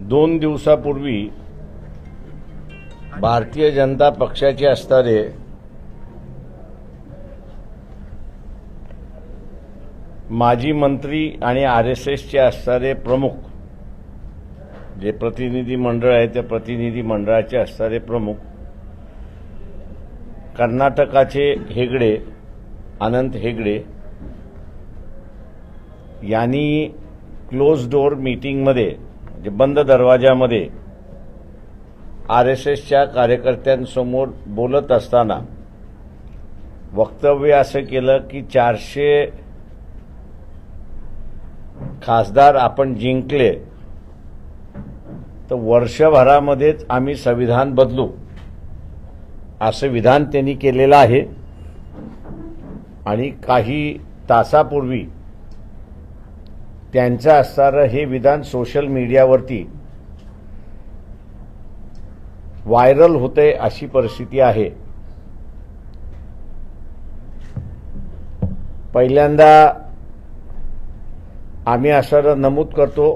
2 दिवसापूर्वी भारतीय जनता पक्षाचे असणारे माजी मंत्री आणि आरएसएसचे असणारे प्रमुख जे प्रतिनिधी मंडळ आहे त्या प्रतिनिधी मंडळाचे असणारे प्रमुख कर्नाटकाचे हेगडे अनंत हेगडे यांनी क्लोज डोअर मीटिंगमध्ये म्हणजे बंद दरवाजामध्ये आरएसएसच्या कार्यकर्त्यांसमोर बोलत असताना वक्तव्य असं केलं की 400 खासदार आपण जिंकले तर वर्षभरामध्येच आम्ही संविधान बदलू असं विधान त्यांनी केलेलं आहे। आणि काही तासापूर्वी त्यांचं असणारं हे विधान सोशल मीडियावरती व्हायरल होते अशी परिस्थिती आहे। पहिल्यांदा आम्ही असं नमूद करतो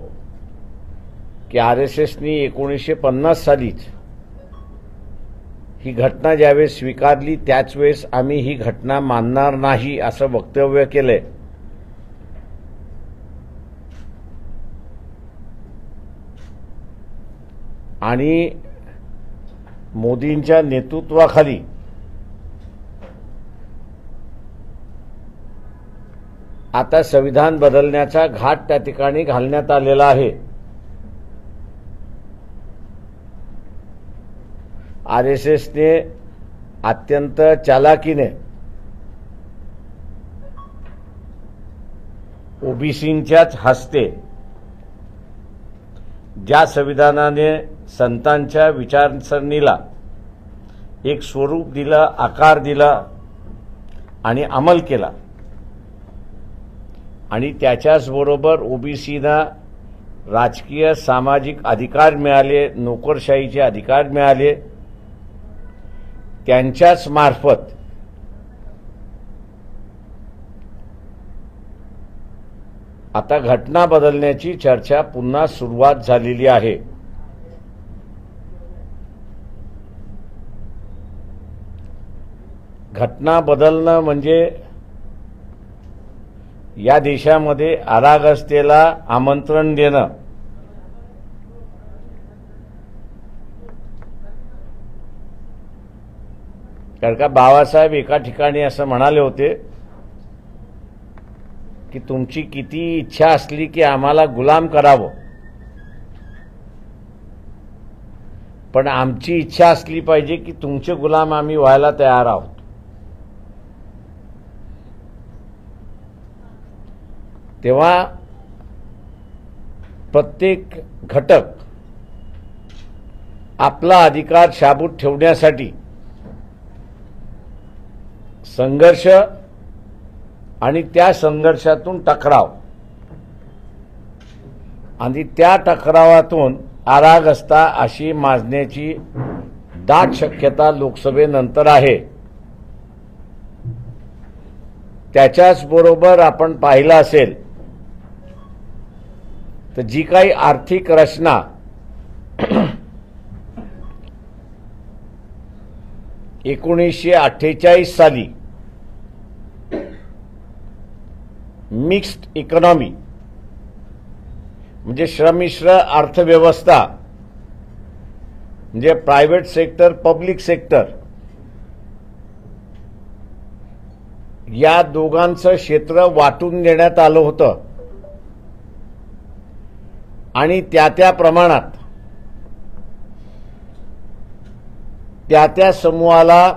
की आरएसएसनी 1950 सालीच ही घटना ज्यावेळेस स्वीकारली त्याच वेळेस आम्ही ही घटना मानणार नाही असं वक्तव्य केलंय। आणि मोदींच्या नेतृत्वाखाली आता संविधान बदलण्याचा घाट त्या ठिकाणी घालण्यात आलेला आहे। आरएसएसने अत्यंत चालाकीने ओबीसींच्याच हस्ते ज्या संविधानाने संतांच्या विचारसरणीला एक स्वरूप दिलं, आकार दिला आणि अंमल केला आणि त्याच्याच बरोबर ओबीसीना राजकीय सामाजिक अधिकार मिळाले, नोकरशाहीचे अधिकार मिळाले, त्यांच्याच मार्फत आता घटना बदलण्याची चर्चा पुन्हा सुरुवात झालेली आहे। घटना बदलणं म्हणजे या देशामध्ये अराजकतेला आमंत्रण देणं। कारण का बाबासाहेब एका ठिकाणी असं म्हणाले होते की तुमची किती इच्छा असली की आम्हाला गुलाम करावं, पण आमची इच्छा असली पाहिजे की तुमचे गुलाम आम्ही व्हायला तयार आहोत। तेव्हा प्रत्येक घटक आपला अधिकार शाबूत ठेवण्यासाठी संघर्ष आणि त्या संघर्षातून टकराव आणि त्या टकरावातून अराजकता अशी माजण्याची दाट शक्यता लोकसभेनंतर आहे। त्याच्याच बरोबर आपण पाहिलं असेल तर जी काही आर्थिक रचना (1948) साली मिक्स्ड इकॉनॉमी म्हणजे श्रममिश्र अर्थव्यवस्था म्हणजे प्रायव्हेट सेक्टर पब्लिक सेक्टर या दोघांचं क्षेत्र वाटून देण्यात आलं होतं आणि त्या प्रमाणात त्या समूहाला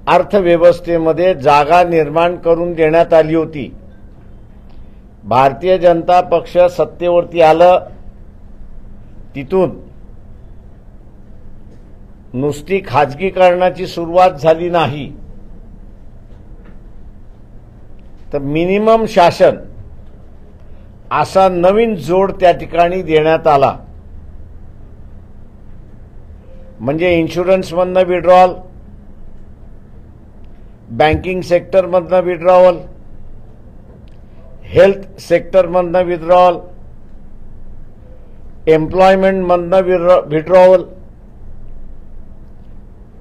अर्थव्यवस्थेमध्ये जागा निर्माण करून देण्यात आली होती। भारतीय जनता पक्ष सत्तेवरती आलं, तिथून नुसती खाजगीकरणाची सुरुवात झाली नाही तर मिनिमम शासन असा नवीन जोड त्या ठिकाणी देण्यात आला। म्हणजे इन्शुरन्समधनं विड्रॉल, बँकिंग सेक्टरमधनं विड्रॉवल, हेल्थ सेक्टरमधनं विड्रॉल, एम्प्लॉयमेंटमधनं विड्रॉवल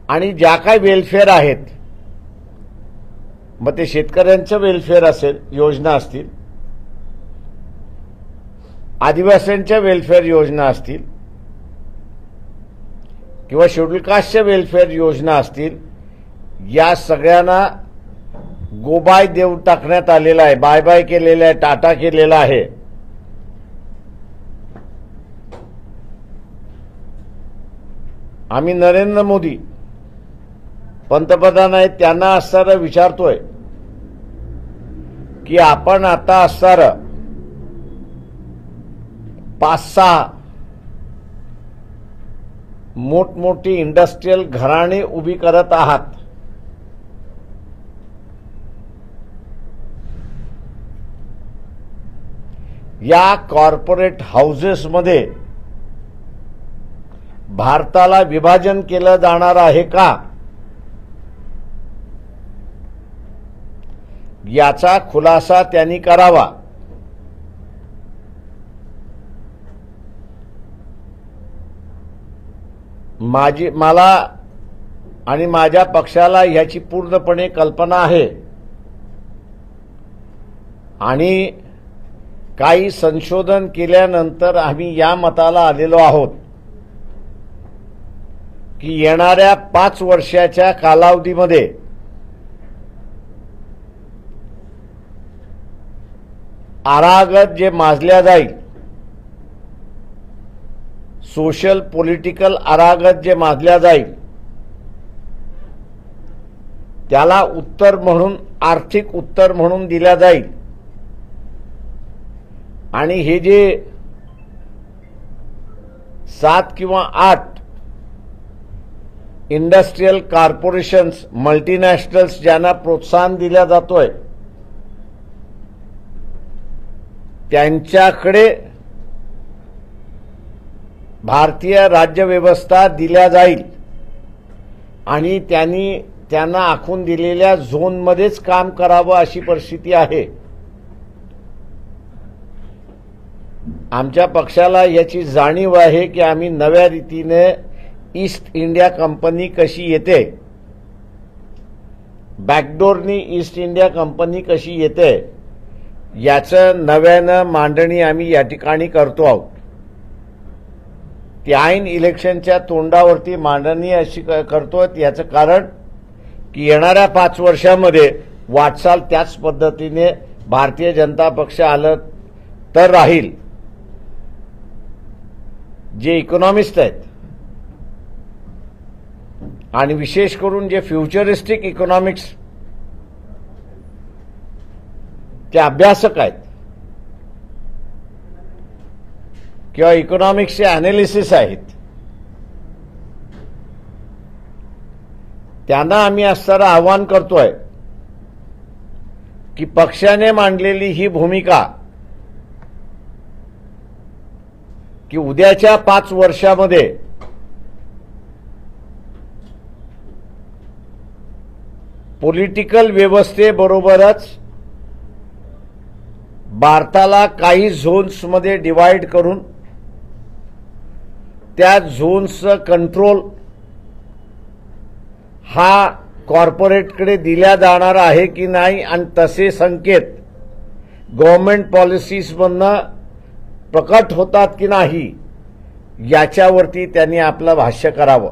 आणि ज्या काय वेलफेअर आहेत, मग ते शेतकऱ्यांचं वेलफेअर असेल, योजना असतील, आदिवासींच्या वेलफेअर योजना असतील किंवा शेड्यूल कास्टच्या वेलफेअर योजना असतील, या सगळ्यांना गोबाय देऊन टाकण्यात आलेला आहे, बाय बाय केलेला आहे, टाटा केलेला आहे. आम्ही नरेंद्र मोदी पंतप्रधान आहेत त्यांना असणारं विचारतोय की आपण आता असणारं 5-6 मोठमोठी इंडस्ट्रियल घराणे उभी करत आहात. या कॉर्पोरेट हाऊसेसमध्ये भारताला विभाजन केलं जाणार आहे का, याचा खुलासा त्यांनी करावा. मला आणि माझ्या पक्षाला याची पूर्णपणे कल्पना आहे आणि काही संशोधन केल्यानंतर आम्ही या मताला आलेलो आहोत की येणाऱ्या 5 वर्षाच्या कालावधीमध्ये आरागत जे माजल्या जाईल, सोशल पॉलिटिकल आरागत जे माजल्या जाईल, त्याला उत्तर म्हणून, आर्थिक उत्तर म्हणून दिल्या जाईल. आणि हे जे 7 किंवा 8 इंडस्ट्रियल कॉर्पोरेशन्स, मल्टीनॅशनल्स ज्यांना प्रोत्साहन दिल्या जातोय, त्यांच्याकडे भारतीय राज्यव्यवस्था दिल्या जाईल आणि त्यांना आखून दिलेल्या झोनमध्येच काम करावं अशी परिस्थिती आहे. आमच्या पक्षाला याची जाणीव आहे की आम्ही नव्या रीतीने ईस्ट इंडिया कंपनी कशी येते, बॅकडोरनी ईस्ट इंडिया कंपनी कशी येते, याचं नव्यानं मांडणी आम्ही या ठिकाणी करतो आहोत. ती ऐन इलेक्शनच्या तोंडावरती मांडणी अशी करतो. याचं कारण की येणाऱ्या 5 वर्षांमध्ये वाटचाल त्याच पद्धतीने भारतीय जनता पक्ष आलं तर राहील. जे इकॉनॉमिस्ट आहेत आणि विशेष करून जे फ्युचरिस्टिक इकॉनॉमिक्स चे अभ्यासक आहेत किंवा इकॉनॉमिक्सचे अनालिसिस आहेत, त्यांना आम्ही असणारं आवाहन करतोय की पक्षाने मांडलेली ही भूमिका की उद्याच्या 5 वर्षामध्ये पॉलिटिकल व्यवस्थेबरोबरच भारताला काही झोन्समध्ये डिवाइड करून त्या झोन्सचं कंट्रोल हा कॉर्पोरेटकडे दिला जाणार आहे की नाही आणि तसे संकेत गव्हर्नमेंट पॉलिसीजमधनं प्रकट होतात की नाही, याच्यावरती त्यांनी आपलं भाष्य करावं.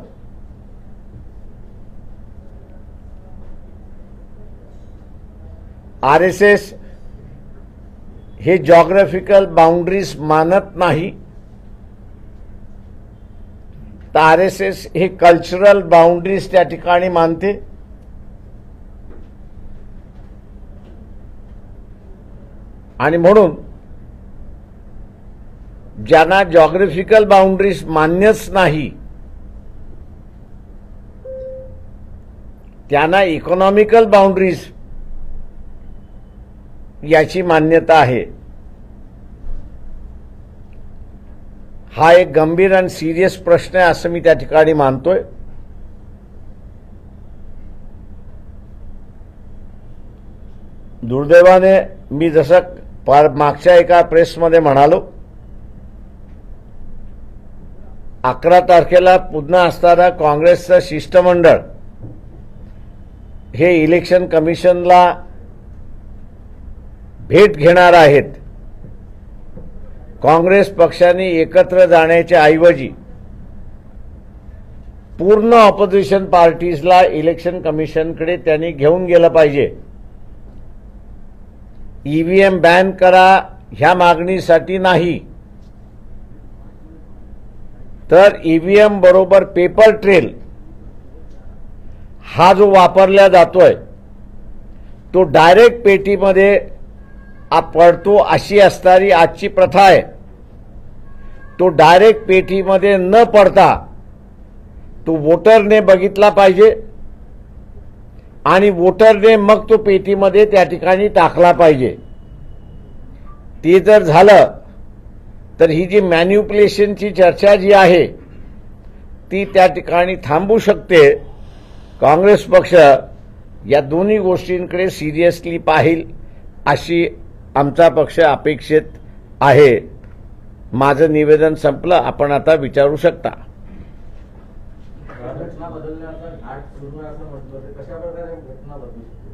आरएसएस हे जॉग्राफिकल बाउंड्रीज मानत नाही, तर आरएसएस हे कल्चरल बाउंड्रीज त्या ठिकाणी मानते. आणि म्हणून ज्यांना जॉग्राफिकल बाउंड्रीज मान्यच नाही, त्यांना इकॉनॉमिकल बाउंड्रीज याची मान्यता आहे. हा एक गंभीर आणि सिरियस प्रश्न आहे असं मी त्या ठिकाणी मानतोय. दुर्दैवाने मी जसं मागच्या एका प्रेसमध्ये म्हणालो 11 तारखेला पुन्हा असणारा काँग्रेसचं शिष्टमंडळ हे इलेक्शन कमिशनला भेट घेणार आहेत. काँग्रेस पक्षाने एकत्र जाण्याच्या ऐवजी पूर्ण ऑपोजिशन पार्टीजला इलेक्शन कमिशनकडे त्यांनी घेऊन गेलं पाहिजे. ईव्हीएम बॅन करा ह्या मागणीसाठी नाही, तर ईव्हीएम बरोबर पेपर ट्रेल हा जो वापरला जातोय तो डायरेक्ट पेटीमध्ये पडतो अशी असणारी आजची प्रथा आहे. तो डायरेक्ट पेटीमध्ये न पडता तो वोटरने बघितला पाहिजे आणि वोटरने मग तो पेटीमध्ये त्या ठिकाणी टाकला पाहिजे. ते जर झालं तर ही जी मॅन्युप्युलेशनची चर्चा जी आहे ती त्या ठिकाणी थांबू शकते. काँग्रेस पक्ष या दोन्ही गोष्टींकडे सिरियसली पाहिल अशी आमचा पक्ष अपेक्षित आहे. माझं निवेदन संपलं. आपण आता विचारू शकता. घटना बदलण्याचा घाट सुरू आहे असं म्हटलं तर कशा प्रकारे घटना बदलू शकते?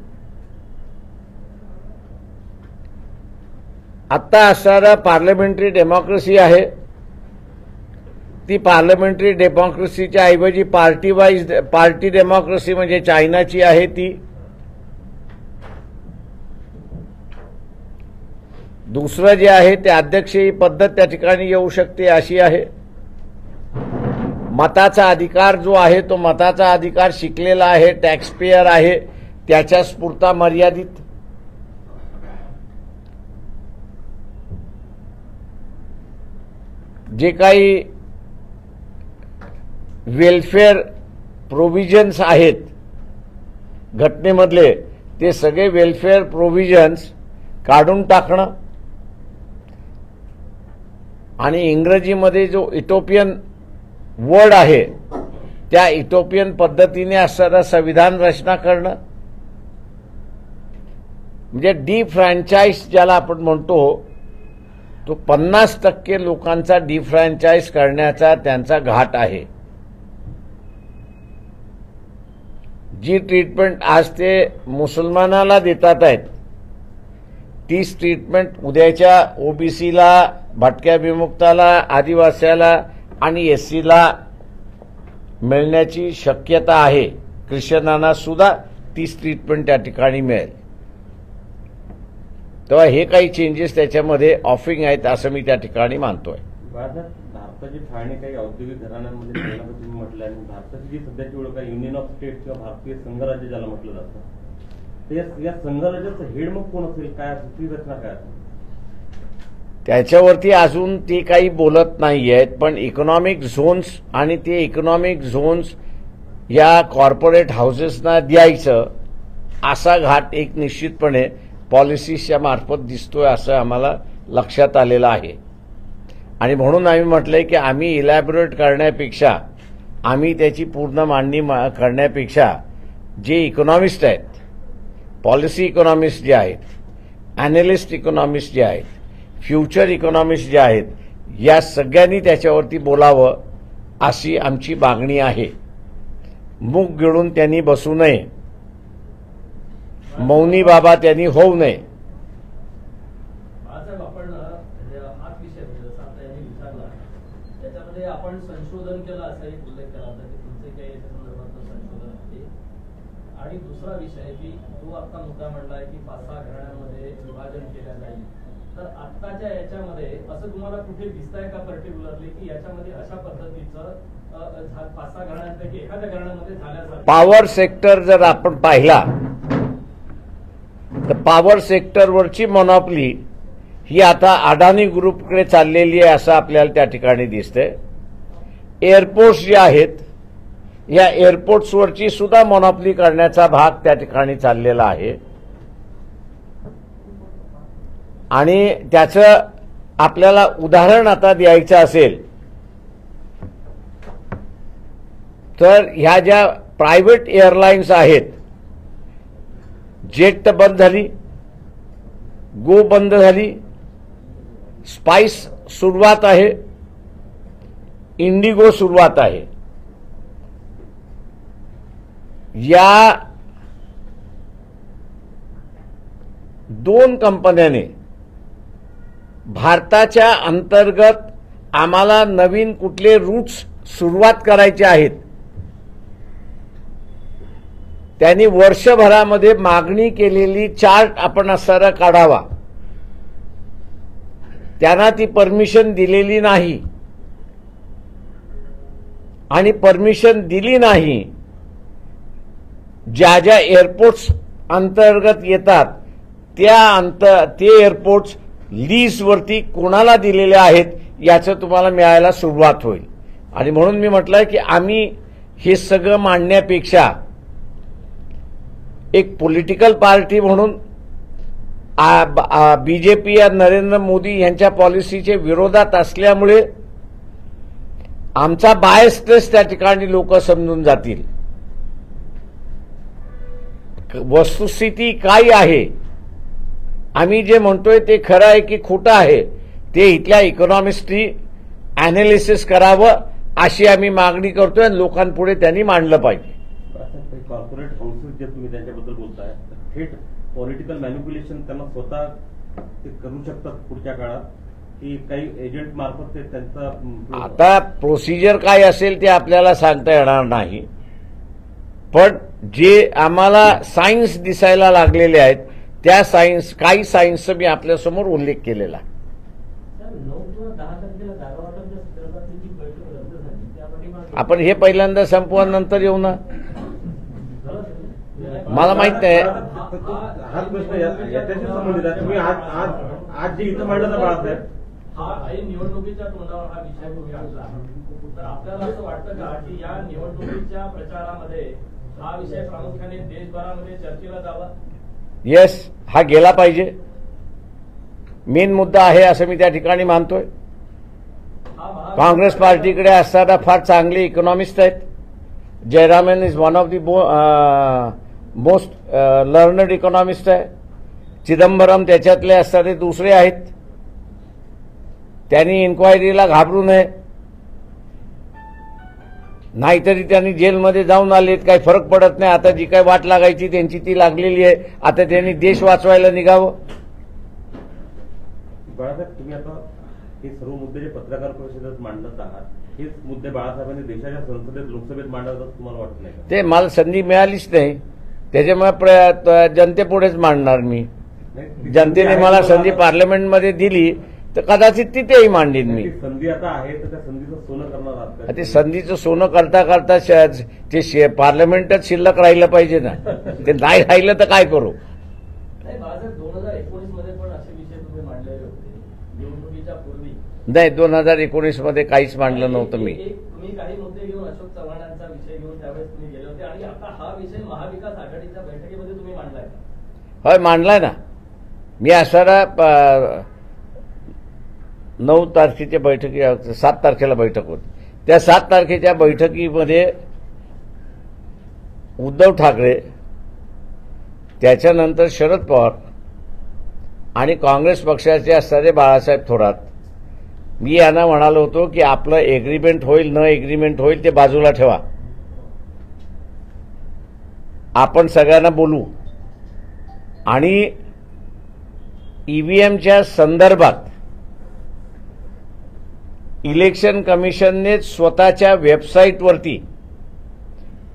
आता असणारा पार्लमेंटरी डेमोक्रेसी आहे ती पार्लमेंटरी डेमोक्रेसीच्या ऐवजी पार्टी डेमोक्रेसी म्हणजे चायनाची आहे. ती दुसरं जे आहे ते अध्यक्षीय पद्धत त्या ठिकाणी येऊ शकते अशी आहे. मताचा अधिकार जो आहे तो मताचा अधिकार शिकलेला आहे, टॅक्स पेयर आहे, त्याच्याच पुरता मर्यादित. जे काही वेलफेअर प्रोव्हिजन्स आहेत घटनेमधले ते सगळे वेलफेअर प्रोव्हिजन्स काढून टाकणं आणि इंग्रजीमध्ये जो इथोपियन वर्ड आहे त्या इथोपियन पद्धतीने असणारं संविधान रचना करणं म्हणजे डिफ्रँचाइज ज्याला आपण म्हणतो तो 50% लोकांचा डिफ्रँचाइज करण्याचा त्यांचा घाट आहे. जी ट्रीटमेंट आज ते मुसलमानाला देतात आहेत तीच ट्रीटमेंट उद्याच्या ओबीसीला, भटक्या विमुक्ताला, आदिवासीला आणि एससीला मिळण्याची शक्यता आहे. ख्रिश्चनांना सुद्धा तीच ट्रीटमेंट त्या ठिकाणी मिळेल. तेव्हा हे काही चेंजेस त्याच्यामध्ये ऑफिंग आहेत असं मी त्या ठिकाणी मानतोय. भारताची फाळणी काही औद्योगिक घराण्यांमध्ये झाल्याचं तुम्ही म्हटलं आणि भारताची जी सध्याची ओळख आहे युनियन ऑफ स्टेट किंवा भारतीय संघराज्य ज्याला म्हटलं जातं, तर या संघराज्याचं हेड मग कोण असेल, काय ती रचना काय असेल? त्याच्यावरती अजून ते काही बोलत नाही आहेत. पण इकॉनॉमिक झोन्स आणि ते इकॉनॉमिक झोन्स या कॉर्पोरेट हाऊसेसना द्यायचं असा घाट एक निश्चितपणे पॉलिसीच्या मार्फत दिसतोय असं आम्हाला लक्षात आलेलं आहे. आणि म्हणून आम्ही म्हटलंय की आम्ही इलॅबोरेट करण्यापेक्षा, आम्ही त्याची पूर्ण मांडणी करण्यापेक्षा जे इकॉनॉमिस्ट आहेत, पॉलिसी इकॉनॉमिस्ट जे आहेत, अॅनालिस्ट इकॉनॉमिस्ट जे आहेत, फ्युचर इकॉनॉमिस्ट जे आहेत, या सगळ्यांनी त्याच्यावरती बोलावं अशी आमची मागणी आहे. मूग गिळून त्यांनी बसू नये, मौनी बाबा त्यांनी होऊ नये. त्याच्यामध्ये आपण संशोधन केलं असा एक उल्लेख केला होता की तुमचे काही याच्या संदर्भातलं संशोधन आहे. आणि दुसरा विषय की तो आता मुद्दा म्हणला आहे की 5-6 घराण्यांमध्ये विभाजन केलं जाईल. तर आत्ताच्या याच्यामध्ये असं तुम्हाला कुठे दिसतंय का पर्टिक्युलरली की याच्यामध्ये अशा पद्धतीचं 5-6 घराण्यांपैकी एखाद्या घराण्यामध्ये झाल्यासारखं? पॉवर सेक्टर जर आपण पाहिला तर पॉवर सेक्टरवरची मोनोपली ही आता अडानी ग्रुपकडे चाललेली आहे असं आपल्याला त्या ठिकाणी दिसतंय. एअरपोर्ट्स जे आहेत या एअरपोर्ट्सवरची सुद्धा मोनोपली करण्याचा भाग त्या ठिकाणी चाललेला आहे. आणि त्याचं आपल्याला उदाहरण आता द्यायचं असेल तर ह्या ज्या प्रायव्हेट एअरलाइन्स आहेत, जेट बंद झाली, गो बंद झाली, स्पाइस सुरुवात आहे, इंडिगो सुरुवात आहे. या 2 कंपन्याने भारताच्या अंतर्गत आम्हाला नवीन कुठले रूट्स सुरुवात करायचे आहेत, त्यांनी वर्षभरामध्ये मागणी केलेली चार्ट आपण असणारा काढावा. त्यांना ती परमिशन दिलेली नाही आणि परमिशन दिली नाही. ज्या ज्या एअरपोर्ट्स अंतर्गत येतात ते एअरपोर्ट्स लीजवरती कोणाला दिलेले आहेत याचं तुम्हाला मिळायला सुरुवात होईल. आणि म्हणून मी म्हटलंय की आम्ही हे सगळं मांडण्यापेक्षा एक पॉलिटिकल पार्टी म्हणून बीजेपी या नरेंद्र मोदी यांच्या पॉलिसीचे विरोधात असल्यामुळे आमचा बायस त्या ठिकाणी लोक समजून जातील. वस्तुस्थिती काय आहे, आम्ही जे म्हणतोय ते खरं आहे की खोटं आहे, ते इथल्या इकॉनॉमिस्टनी अॅनालिसिस करावं अशी आम्ही मागणी करतोय आणि लोकांपुढे त्यांनी मांडलं पाहिजे. कॉर्पोरेट हाऊसेस जे तुम्ही त्यांच्याबद्दल बोलताय, थेट पॉलिटिकल मॅनिप्युलेशन त्यांना स्वतः ते करू शकतात पुढच्या काळात, की काही एजंट मार्फत ते त्यांचा आता प्रोसिजर काय असेल ते आपल्याला सांगता येणार नाही, पण जे आम्हाला सायन्स दिसायला लागलेले आहेत त्या काही सायन्सचा मी आपल्यासमोर उल्लेख केलेला. 9 किंवा 10 तारखेला जागा वाटपच्या संदर्भातली जी बैठक रद्द झाली त्या पाठीमागे आपण हे पहिल्यांदा संपवानंतर येऊ ना. मला माहित नाही. हाच प्रश्न याच्याशी संबंधित आहे. तुम्ही आज जे इथं मांडलं बाळासाहेब, हा निवडणुकीच्या तोंडावर हा विषय तुम्ही आणला, तर आपल्याला असं वाटतं का की या निवडणुकीच्या प्रचारामध्ये हा विषय प्रामुख्याने देशभरामध्ये चर्चेला जावा? येस, हा गेला पाहिजे. मेन मुद्दा आहे असं मी त्या ठिकाणी मानतोय. काँग्रेस पार्टीकडे असताना फार चांगले इकॉनॉमिस्ट आहेत. Jayaraman is one of the most learned economist आहे. चिदंबरम त्याच्यातले असताना दुसरे आहेत. त्यांनी इन्क्वायरीला घाबरू नये, नाहीतरी त्यांनी जेलमध्ये जाऊन आलेत, काही फरक पडत नाही. आता जी काही वाट लागायची त्यांची ती लागलेली आहे. आता त्यांनी देश वाचवायला निघावं. बाळासाहेब, तुम्ही आता हे सर्व मुद्दे जे पत्रकार परिषदेत मांडत आहात, हेच मुद्दे बाळासाहेबांनी देशाच्या संसदेत लोकसभेत मांडत तुम्हाला वाटत नाही का? ते मला संधी मिळालीच नाही, त्याच्यामुळे जनतेपुढेच मांडणार मी. जनतेने मला संधी पार्लमेंटमध्ये दिली तर कदाचित तिथेही मांडीन मी. संधी आता आहे तर त्या संधीचं सोनं करणार आहात का? ते संधीचं सोनं करता करता ते पार्लमेंटच शिल्लक राहिलं पाहिजे ना. ते नाही राहिलं तर काय करू? नाही, 2019 मध्ये पण असे विषय तुम्ही मांडलेले होते निवडणुकीच्या पूर्वी. नाही, 2019 मध्ये काहीच मांडलं नव्हतं मी. तुम्ही काही मुद्दे घेऊन अशोक चव्हाणांचा विषय घेऊन त्यावेळेस तुम्ही गेले होते आणि आता हा विषय महाविकास आघाडीच्या बैठकीमध्ये तुम्ही मांडलाय का? होय, मांडलाय ना. मी असणारा 9 तारखेच्या बैठकी 7 तारखेला बैठक होती. त्या 7 तारखेच्या बैठकीमध्ये उद्धव ठाकरे, त्याच्यानंतर शरद पवार आणि काँग्रेस पक्षाचे असणारे बाळासाहेब थोरात, मी यांना म्हणालो होतो की आपलं एग्रीमेंट होईल न एग्रीमेंट होईल ते बाजूला ठेवा, आपण सगळ्यांना बोलू आणि ईव्हीएमच्या संदर्भात इलेक्शन कमिशनने स्वतःच्या वेबसाईटवरती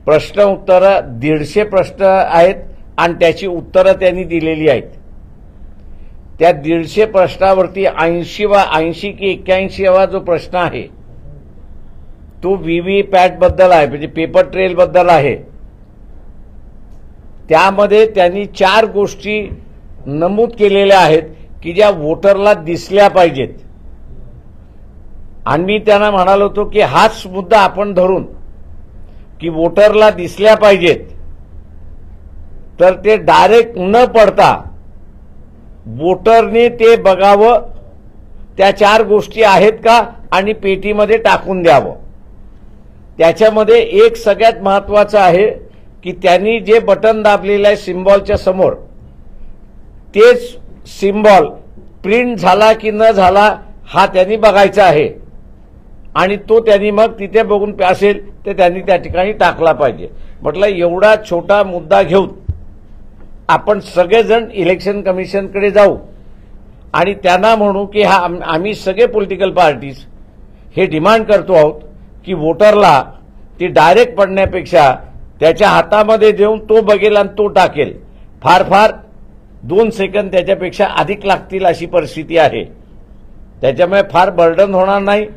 प्रश्न उत्तरं 150 प्रश्न आहेत आणि त्याची उत्तरं त्यांनी दिलेली आहेत. त्या 150 प्रश्नावरती 80 की 81वा जो प्रश्न आहे तो व्हीव्हीपॅट बद्दल आहे, म्हणजे पेपर ट्रेल बद्दल आहे. त्यामध्ये त्यांनी 4 गोष्टी नमूद केलेल्या आहेत की ज्या वोटरला दिसल्या पाहिजेत. आणि मी त्यांना म्हणालो होतो की हाच मुद्दा आपण धरून की वोटरला दिसल्या पाहिजेत, तर ते डायरेक्ट न पडता वोटरने ते बघावं त्या 4 गोष्टी आहेत का आणि पेटीमध्ये टाकून द्यावं. त्याच्यामध्ये एक सगळ्यात महत्वाचं आहे की त्यांनी जे बटन दाबलेलं आहे सिम्बॉलच्या समोर, तेच सिम्बॉल प्रिंट झाला की न झाला हा त्यांनी बघायचा आहे. आणि तो त्यांनी मग तिथे बघून असेल तर त्यांनी त्या ठिकाणी टाकला पाहिजे. म्हटलं एवढा छोटा मुद्दा घेऊन आपण सगळेजण इलेक्शन कमिशनकडे जाऊ आणि त्यांना म्हणू की आम्ही सगळे पॉलिटिकल पार्टीज हे डिमांड करतो आहोत की वोटरला ती डायरेक्ट पडण्यापेक्षा त्याच्या हातामध्ये देऊन तो बघेल आणि तो टाकेल. फार फार 2 सेकंद त्याच्यापेक्षा अधिक लागतील अशी परिस्थिती आहे. त्याच्यामुळे फार बर्डन होणार नाही.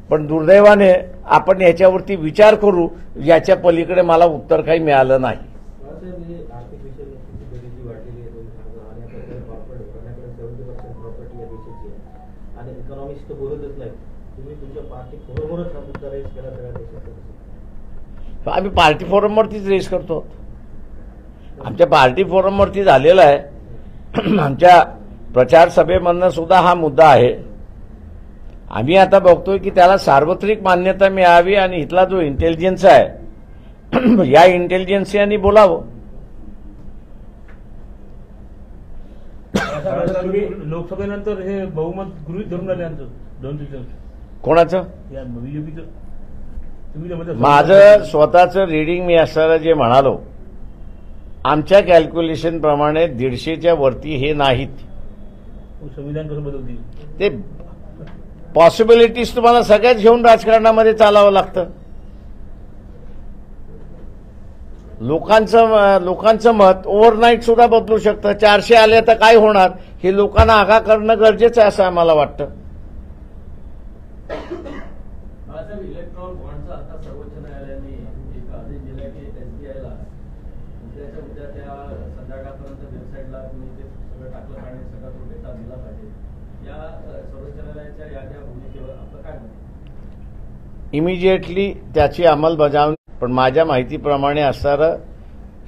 पण दुर्दैवाने आपण याच्यावरती विचार करू. याच्या पलीकडे मला उत्तर काही मिळालं नाही. आर्थिक विषय जी वाढलेली आहे आणि आता कॉर्पोरेट करण्याकडे 70% प्रॉपर्टी या देशाची आहे आणि इकॉनॉमिक्स तर बोलतच नाही. तुम्ही तुमच्या पार्टी बरोबरच हा मुद्दा रेस केला सगळ्या देशात. आम्ही पार्टी फोरमवरतीच रेस करतो. आमच्या पार्टी फोरमवरती झालेला आहे. आमच्या प्रचार सभेमधनं सुद्धा हा मुद्दा आहे. आम्ही आता बघतोय की त्याला सार्वत्रिक मान्यता मिळावी आणि इथला जो इंटेलिजन्स आहे या इंटेलिजन्सियानी बोलावं. लोकसभेनंतर हे बहुमत गृहीत धरून आले आमचं 2 दिवसांचं. कोणाचं? या बीजेपीचं. तुम्ही माझं स्वतःचं रीडिंग मी असताना जे म्हणालो, आमच्या कॅल्क्युलेशन प्रमाणे 150च्या वरती हे नाहीत. संविधान कसं बदलतील ते पॉसिबिलिटीज तुम्हाला सगळ्याच घेऊन राजकारणामध्ये चालावं लागतं. लोकांचं मत ओव्हरनाईट सुद्धा बदलू शकतं. 400 आले तर काय होणार हे लोकांना आगाह करणं गरजेचं आहे असं आम्हाला वाटतं. इलेक्ट्रॉनिक बॉन्डचा आता सर्वोच्च न्यायालयाने एक आदेश दिला की एसबीआयला उद्या त्या संध्याकाळपर्यंत वेबसाईटला तुम्ही ते सगळं टाकलं आणि सगळा तो डेटा दिला पाहिजे. या सर्वोच्च न्यायालयाच्या या भूमिकेवर आपलं काय म्हणणं? इमिजिएटली त्याची अंमलबजावणी. पण माझ्या माहितीप्रमाणे असणारं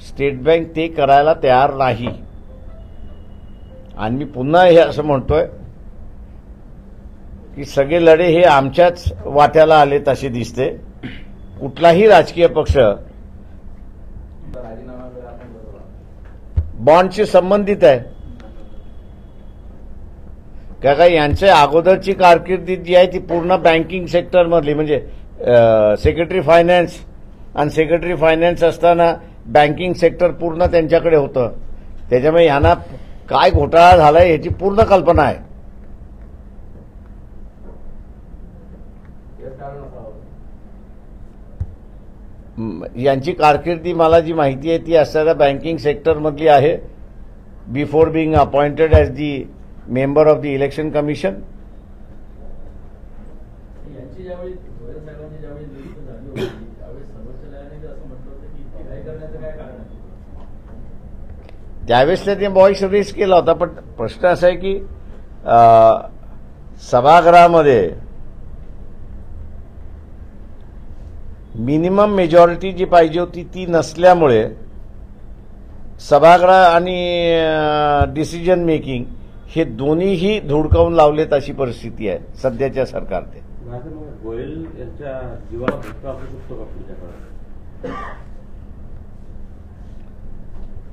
स्टेट बँक ते करायला तयार नाही. आणि मी पुन्हा हे असं म्हणतोय की सगळे लढे हे आमच्याच वाट्याला आलेत असे दिसते. कुठलाही राजकीय पक्ष राजीनामा वेळा आपण बरोबर बॉन्डशी संबंधित आहे का यांचे अगोदरची कारकिर्दी जी आहे ती पूर्ण बँकिंग सेक्टरमधली म्हणजे सेक्रेटरी फायनान्स आणि सेक्रेटरी फायनान्स असताना बँकिंग सेक्टर पूर्ण त्यांच्याकडे होतं. त्याच्यामुळे यांना काय घोटाळा झालाय याची पूर्ण कल्पना आहे. यांची कारकिर्दी मला जी माहिती आहे ती असणाऱ्या बँकिंग सेक्टरमधली आहे. Before being appointed as the member of the election commission. यांची ज्यावेळी गोयल साहेबांची ज्यावेळी नियुक्ती झाली होती त्यावेळी सर्वोच्च न्यायालयाने असं म्हटलं होतं की इतकी घाई करण्याचं काय कारण आहे? त्यावेळेस त्यांनी व्हॉइस रेस केला होता. पण प्रश्न असा आहे की सभागृहामध्ये मिनिमम मेजॉरिटी जी पाहिजे होती ती नसल्यामुळे सभागृह आणि डिसिजन मेकिंग हे दोन्हीही धुडकावून लावलेत अशी परिस्थिती आहे सध्याच्या सरकारने. गोयल यांच्या जीवाला धोका असू शकतो का पुढच्या काळात?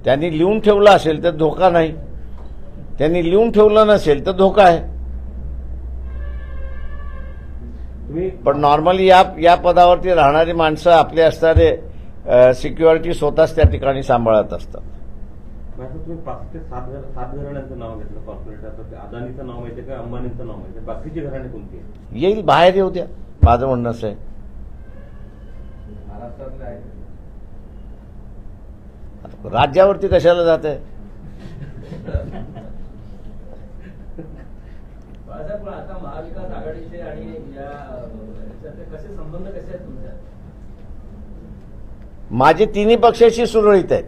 त्यांनी लिहून ठेवलं असेल तर धोका नाही. त्यांनी लिहून ठेवलं नसेल तर धोका आहे. पण नॉर्मली या पदावरती राहणारी माणसं आपले असणारे सिक्युरिटी स्वतःच त्या ठिकाणी सांभाळत असतात. तुम्ही 5 ते 7 घराण्यांचं नाव घेतलं कॉर्पोरेट. आता अदानीचं नाव माहिती का अंबानींचं नाव माहिती बाकीची घराणे कोणती आहे? येईल बाहेर येऊ द्या. माझं म्हणणं असं आहे महाराष्ट्रातले आहे राज्यावरती कशाला जात आहे. पण आता महाविकास आघाडीचे आणि याच्यातले कसे संबंध कसे आहेत तुमच्या? माझे तिन्ही पक्षाशी सुरळीत आहेत.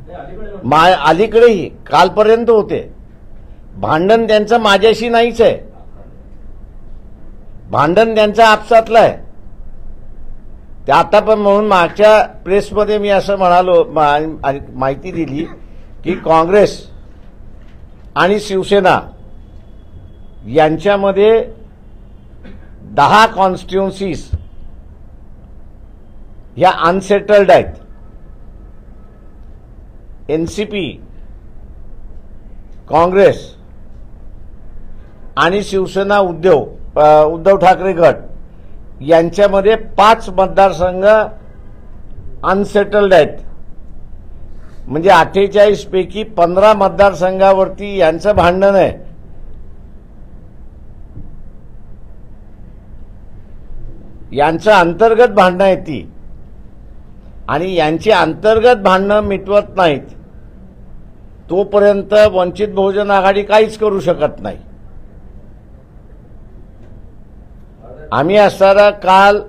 अलीकडे अलीकडेही कालपर्यंत होते. भांडण त्यांचं माझ्याशी नाहीच आहे. भांडण त्यांचं आपसातलं आहे. ते आता पण म्हणून मागच्या प्रेसमध्ये मी असं म्हणालो माहिती दिली की काँग्रेस आणि शिवसेना यांच्यामध्ये 10 कॉन्स्टिट्युन्सीज ह्या अनसेटल्ड आहेत. एनसीपी, काँग्रेस आणि शिवसेना उद्धव ठाकरे गट यांच्यामध्ये 5 मतदारसंघ अनसेटल्ड आहेत. म्हणजे 48 पैकी 15 मतदारसंघावरती यांचं भांडण आहे. यांचं अंतर्गत भांडणं आहेत ती, आणि यांची अंतर्गत भांडणं मिटवत नाहीत तोपर्यंत वंचित बहुजन आघाडी काहीच करू शकत नाही. आम्ही असताना काल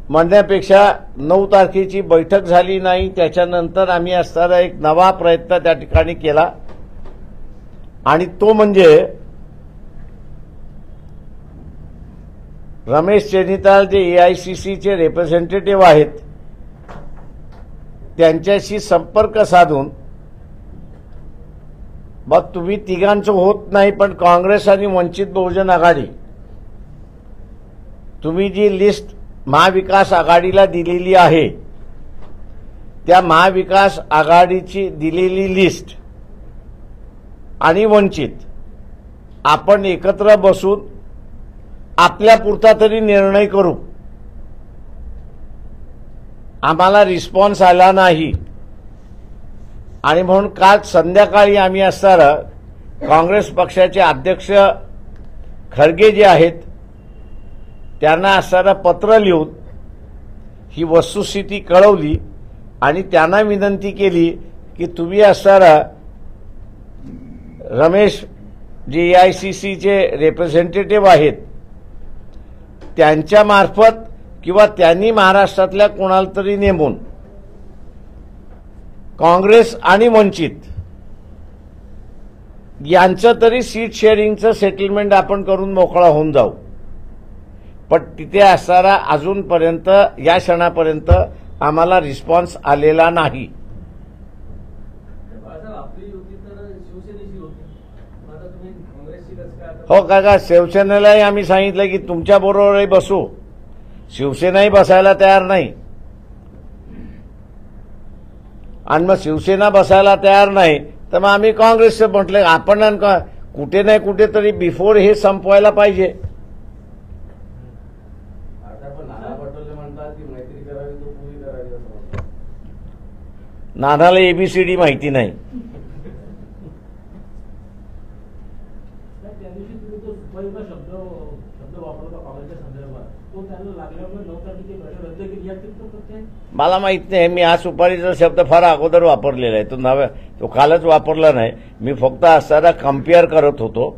म्हणण्यापेक्षा 9 तारखेची बैठक झाली नाही, त्याच्यानंतर आम्ही असताना एक नवा प्रयत्न त्या ठिकाणी केला, आणि तो म्हणजे रमेश चेनिताल जे एआयसीसीचे रिप्रेझेंटेटिव्ह आहेत त्यांच्याशी संपर्क साधून, मग तुम्ही तिघांचं होत नाही पण काँग्रेस आणि वंचित बहुजन आघाडी, तुम्ही जी लिस्ट महाविकास आघाडीला दिलेली आहे त्या महाविकास आघाडीची दिलेली लिस्ट आणि वंचित आपण एकत्र बसून आपल्यापुरता तरी निर्णय करू. आम्हाला रिस्पॉन्स आला नाही, आणि म्हणून काल संध्याकाळी आम्ही असताना काँग्रेस पक्षाचे अध्यक्ष खरगे जे आहेत त्यांना असताना पत्र लिहून ही वस्तुस्थिती कळवली, आणि त्यांना विनंती केली की तुम्ही असताना रमेश जे एआयसीसीचे रिप्रेझेंटेटिव्ह आहेत त्यांच्यामार्फत किंवा त्यांनी महाराष्ट्रातल्या कोणाला तरी नेमून काँग्रेस आणि वंचित यांचं तरी सीट शेअरिंगचं सेटलमेंट आपण करून मोकळा होऊन जाऊ. पण तिथे असणारा अजूनपर्यंत या क्षणापर्यंत आम्हाला रिस्पॉन्स आलेला नाही. आपली युती तर शिवसेनेची होती, आता तुम्ही काँग्रेसची कसं काय? हो काका, शिवसेनेलाही आम्ही सांगितलं की तुमच्या बरोबरही बसू, शिवसेनाही बसायला तयार नाही, आणि मग शिवसेना बसायला तयार नाही तर मग आम्ही काँग्रेसचं म्हटलं. आपण कुठे नाही कुठेतरी बिफोर हे संपवायला पाहिजे. नाना पटोले म्हणतात की मैत्री करावी तो पुरी करावी असं म्हणतात. नानाला एबीसीडी माहिती नाही. त्या दिवशी तुम्ही तो सुपरयुग शब्द वापरला काँग्रेसच्या संदर्भात, तो त्यांना लागल्यामुळे 9 तारखेची बैठक रद्द केली. यात तुमचं प्रत्यय मला माहित नाही, मी हा सुपारीचा शब्द फार अगोदर वापरलेला आहे, तो कालच वापरला नाही. मी फक्त असताना कम्पेअर करत होतो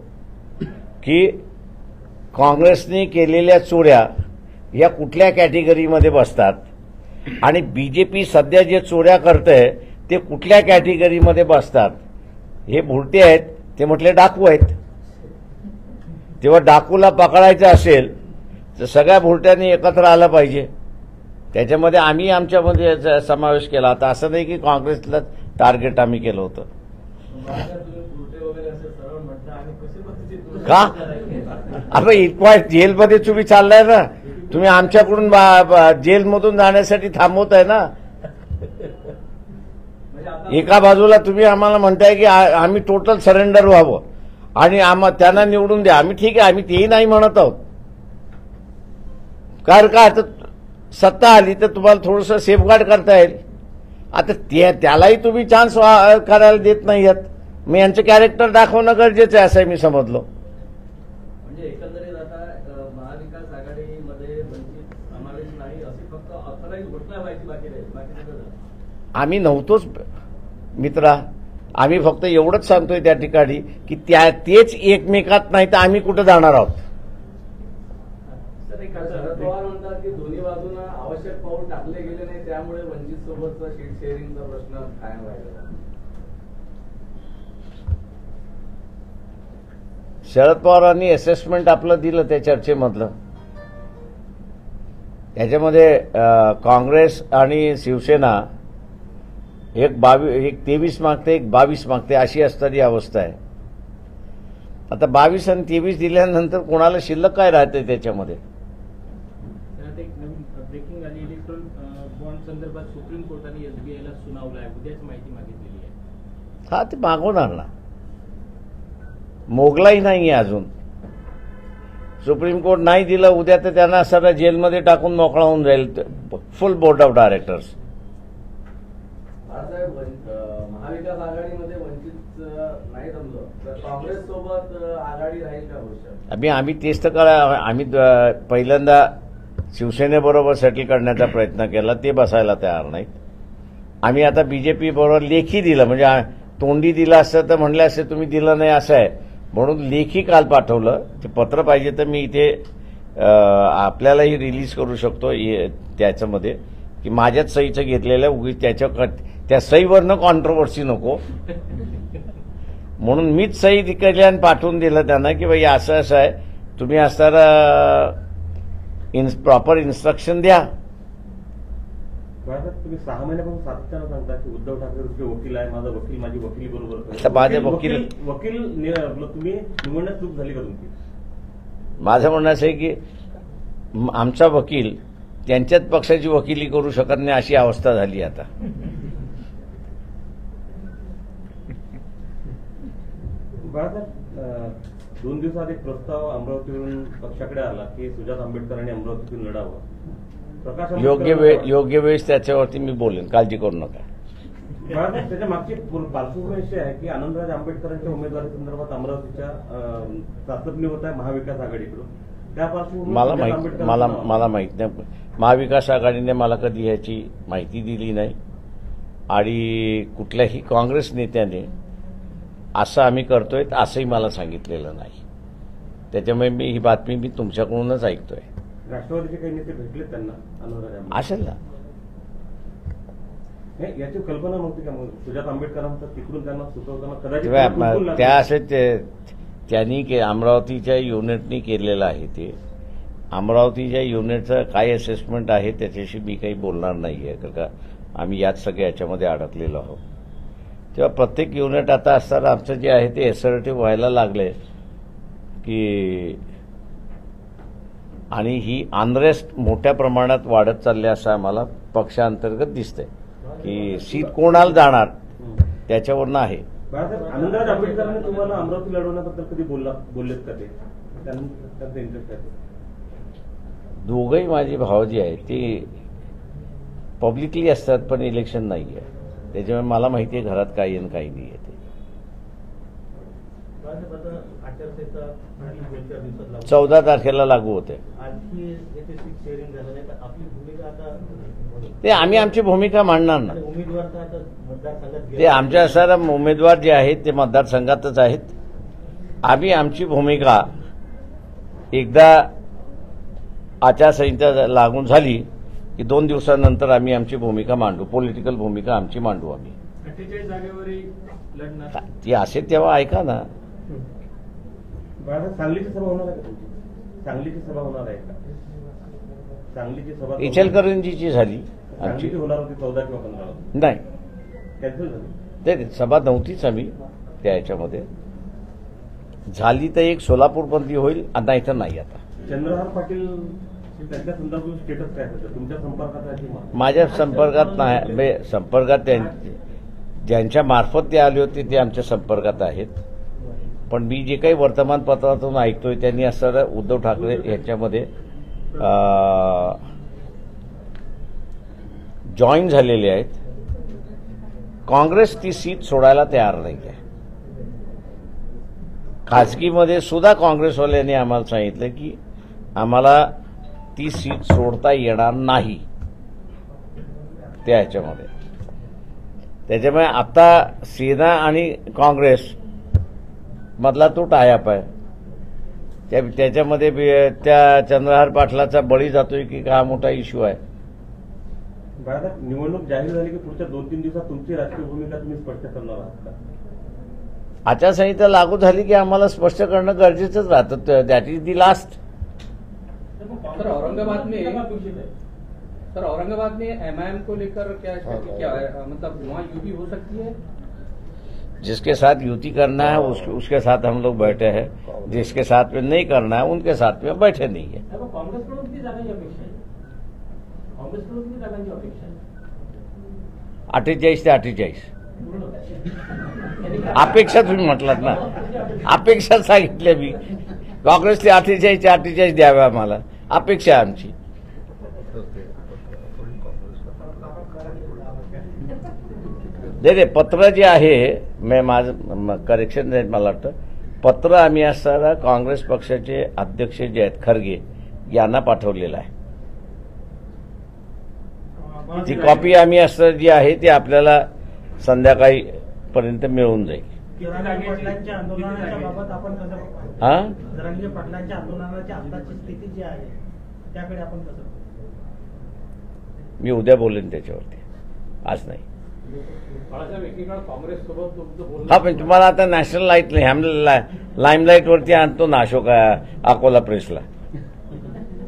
की काँग्रेसने केलेल्या चोऱ्या या कुठल्या कॅटेगरीमध्ये बसतात, आणि बीजेपी सध्या जे चोऱ्या करते ते कुठल्या कॅटेगरीमध्ये बसतात. हे भुरटे आहेत, ते म्हटले डाकू आहेत. तेव्हा डाकूला पकडायचं असेल तर सगळ्या भुरट्यांनी एकत्र आलं पाहिजे. त्याच्यामध्ये आम्ही आमच्यामध्ये समावेश केला होता. असं नाही की काँग्रेसला टार्गेट आम्ही केलं होतं. का आपण इतका जेलमध्ये तुम्ही चाललाय ना, तुम्ही आमच्याकडून जेलमधून जाण्यासाठी थांबवताय ना. एका बाजूला तुम्ही आम्हाला म्हणताय की आम्ही टोटल सरेंडर व्हावं आणि त्यांना निवडून द्या. आम्ही ठीक आहे, आम्ही तेही नाही म्हणत आहोत. कारण का आता सत्ता आली तर तुम्हाला थोडंसं सेफगार्ड करता येईल. आता त्यालाही तुम्ही चान्स करायला देत नाही आहात. मग यांचं कॅरेक्टर दाखवणं गरजेचं आहे असं मी समजलो. म्हणजे एकंदरीत आता महाविकास आघाडीमध्ये वंचित समावेश नाही असे फक्त ऑथराईज घोषणा व्हायची बाकी सगळं आम्ही नव्हतोच मित्रा. आम्ही फक्त एवढंच सांगतोय त्या ठिकाणी की तेच एकमेकात नाही तर आम्ही कुठं जाणार आहोत. शरद पवार म्हणतात की दोन्ही बाजूंना आवश्यक पाऊल टाकले गेले नाही, त्यामुळे वंचित सोबतचा सीट शेअरिंगचा प्रश्न कायम राहिला. शरद पवारांनी असेसमेंट आपलं दिलं त्या चर्चेमधलं. त्याच्यामध्ये काँग्रेस आणि शिवसेना एक 23 मागते, एक 22 मागते, अशी असणारी अवस्था आहे. आता 22 आणि 23 दिल्यानंतर कोणाला शिल्लक काय राहते त्याच्यामध्ये. एक नवीन ब्रेकिंग आली. इलेक्ट्रॉन बॉन्ड संदर्भात सुप्रीम कोर्टाने एसबीआयला सुनावलं आहे, उद्याच माहिती मागितलेली आहे. हा, ते मागवणार ना. मोगलाही नाहीये अजून. सुप्रीम कोर्ट नाही दिलं, उद्या तर त्यांना सगळं जेलमध्ये टाकून मोकळा होऊन जाईल full board of directors. Balasaheb, महाविकास आघाडीमध्ये वंचित नाही जमलं तर काँग्रेस सोबत आघाडी राहील का भविष्यात? आम्ही तेच तर आम्ही पहिल्यांदा शिवसेनेबरोबर सेटल करण्याचा प्रयत्न केला, ते बसायला तयार नाहीत. आम्ही आता बीजेपी बरोबर लेखी दिलं, म्हणजे तोंडी दिलं असतं तर म्हणलं असतं तुम्ही दिलं नाही असं आहे, म्हणून लेखी काल पाठवलं. ते पत्र पाहिजे तर मी इथे आपल्यालाही रिलीज करू शकतो त्याच्यामध्ये, की माझ्याच सहीचं घेतलेलं उगीच त्या सहीवरनं कॉन्ट्रोवर्सी नको म्हणून मीच सही केली आणि पाठवून दिलं त्यांना की बाई असं असं आहे, तुम्ही असताना प्रॉपर इन्स्ट्रक्शन द्या. तुम्ही 6 महिन्यापासून सातत्यानं सांगता की उद्धव ठाकरे तुमचे वकील आहे, माझा वकील माझी वकिली बरोबर करतो. आता माझे वकील तुम्ही निवडण्यात चूक झाली का तुमची? माझं म्हणणं असं आहे की आमचा वकील त्यांच्याच पक्षाची वकिली करू शकत नाही अशी अवस्था झाली आता. बाळासाहेब, 2 दिवसात एक प्रस्ताव अमरावतीवरून पक्षाकडे आला की सुजात आंबेडकरांनी अमरावतीतून लढावं. प्रकाश योग्य वेळेस त्याच्यावरती मी बोलेन, काळजी करू नका. बाळासाहेब, त्याच्या मागची पार्श्वभूमी अशी आहे की आनंदराज आंबेडकरांच्या उमेदवारी संदर्भात अमरावतीच्या चाचपणी होत आहे महाविकास आघाडीकडून. त्या पार्श्वभूमीवर मला माहित नाही. महाविकास आघाडीने मला कधी याची माहिती दिली नाही आणि कुठल्याही काँग्रेस नेत्याने असं आम्ही करतोय असंही मला सांगितलेलं नाही. त्याच्यामुळे ही बातमी मी तुमच्याकडूनच ऐकतोय. राष्ट्रवादीचे काही नेते भेटले त्यांना आनंदराज असेल ना. याची कल्पना नव्हती का मग सुजात आंबेडकरांचा तिकडून त्यांना सुचवताना कदाचित त्या असे त्यांनी अमरावतीच्या युनिटनी केलेलं आहे. ते अमरावतीच्या युनिटचं काय असेसमेंट आहे त्याच्याशी मी काही बोलणार नाही आहे, कारण का आम्ही याच सगळ्या याच्यामध्ये अडकलेलो आहोत. तेव्हा प्रत्येक युनिट आता असताना आमचं जे आहे ते एसर्टिव्ह व्हायला लागले की, आणि ही अनरेस्ट मोठ्या प्रमाणात वाढत चालली असं आम्हाला पक्षांतर्गत दिसतंय की सीट कोणाला जाणार त्याच्यावरनं आहे. आनंदराज आंबेडकरांनी तुम्हाला अमरावती लढवण्याबद्दल कधी बोललेत का? ते त्यांचा इंटरेस्ट आहे? दोघंही माझे भाव जे आहेत ते पब्लिकली असतात, पण इलेक्शन नाही आहे. त्याच्यामुळे मला माहिती आहे घरात काही आणि काही नाही आहे. ते 14 तारखेला लागू होते. ते आम्ही आमची भूमिका मांडणार ना. ते आमच्या असणारा उमेदवार जे आहेत ते मतदारसंघातच आहेत. आम्ही आमची भूमिका एकदा आचारसंहिता लागून झाली की 2 दिवसानंतर आम्ही आमची भूमिका मांडू, पॉलिटिकल भूमिका आमची मांडू आम्ही. 48 जागेवरही लढणार ती असेल तेव्हा ऐका ना. सांगलीची सभा होणार आहे का तुमची? सांगलीची सभा होणार आहे का? सांगलीची सभा इचलकरंजीची झाली आमची. होणार होती 14 किंवा 15 नाही, कॅन्सल झाली. ते सभा नव्हतीच आम्ही त्या याच्यामध्ये. झाली तर एक सोलापूरमध्ये होईल, नाही तर नाही. आता चंद्रहार पाटील त्यांच्या संदर्भात स्टेटस काय होतं? तुमच्या संपर्कात आहे? माझ्या संपर्कात नाही. संपर्कात ज्यांच्या मार्फत ते आले होते ते आमच्या संपर्कात आहेत. पण मी जे काही वर्तमानपत्रातून ऐकतोय त्यांनी असं उद्धव ठाकरे यांच्यामध्ये जॉईन झालेले आहेत. काँग्रेस ती सीट सोडायला तयार नाही आहे. खाजगीमध्ये सुद्धा काँग्रेसवाल्यांनी आम्हाला सांगितलं की आम्हाला ती सीट सोडता येणार नाही त्या ह्याच्यामध्ये. त्याच्यामुळे आता सेना आणि काँग्रेस मधला तो टायअप आहे. त्याच्यामध्ये त्या चंद्रहार पाटलाचा बळी जातोय की हा मोठा इश्यू आहे. निवडणूक जाहीर झाली की पुढच्या 2-3 दिवसात तुमची राजकीय भूमिका तुम्ही स्पष्ट करणार आहात का? आचारसंहिता लागू झाली की आम्हाला स्पष्ट करणं गरजेचंच राहतं. That is the last. Sir Aurangabad में एमआईएम को लेकर क्या मतलब वहाँ यूटी हो सकती है? जिसके साथ युति करना है उसके साथ हम लोग बैठे हैं. जिसके साथ में नहीं करना है उनके साथ में बैठे नहीं है. काँग्रेसकडून किती जागांची अपेक्षा आहे? काँग्रेसकडून किती जागांची अपेक्षा आहे? 48 ते 48. अपेक्षा तुम्ही म्हटलात ना, अपेक्षा सांगितल्या मी. काँग्रेसले 48 द्याव्या आम्हाला अपेक्षा आहे आमची. नाही पत्र जे आहे मी माझं करेक्शन आहे मला वाटतं पत्र आम्ही असताना काँग्रेस पक्षाचे अध्यक्ष जे आहेत खरगे यांना पाठवलेलं आहे. ती कॉपी आम्ही असं जी आहे ती आपल्याला संध्याकाळी पर्यंत मिळून जाईल. जरांगे पाटलांच्या आंदोलनाच्या बाबत आपण कसं बघतो? हा जरांगे पाटलांच्या आंदोलनाच्या आताची स्थिती जी आहे त्याकडे आपण कसं बघतो? मी उद्या बोलेन त्याच्यावरती, आज नाही. बाळासाहेब एकीकडे काँग्रेस सोबत तुमचं बोलणं हा पण तुम्हाला आता नॅशनल लाईट लाईमलाईट वरती आणतो ना अशोक अकोला प्रेसला.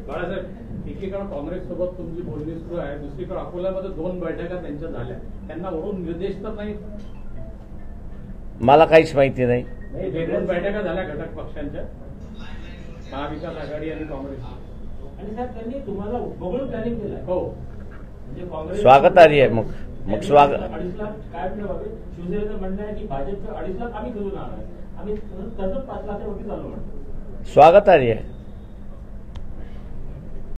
बाळासाहेब एकीकडे काँग्रेस सोबत तुमची बोलणी सुरू आहे, दुसरीकडे अकोल्यामध्ये 2 बैठका त्यांच्या झाल्या, त्यांना वरून निर्देश तर नाही. मला काहीच माहिती नाही. 2 बैठका झाल्या घटक पक्षांच्या, महाविकास आघाडी आणि काँग्रेस. आणि साहेब त्यांनी तुम्हाला बघून प्लॅनिंग केलं हो म्हणजे काँग्रेस स्वागतार्ह आहे. मग स्वागत 2.5 लाख काय मिळवावे शिवसेनेचं म्हणणं आहे की भाजपचं 2.5 लाख आम्ही करून आणणार आम्ही तसंच 5 लाखावरती चालू म्हणतो. स्वागतार्ह आहे.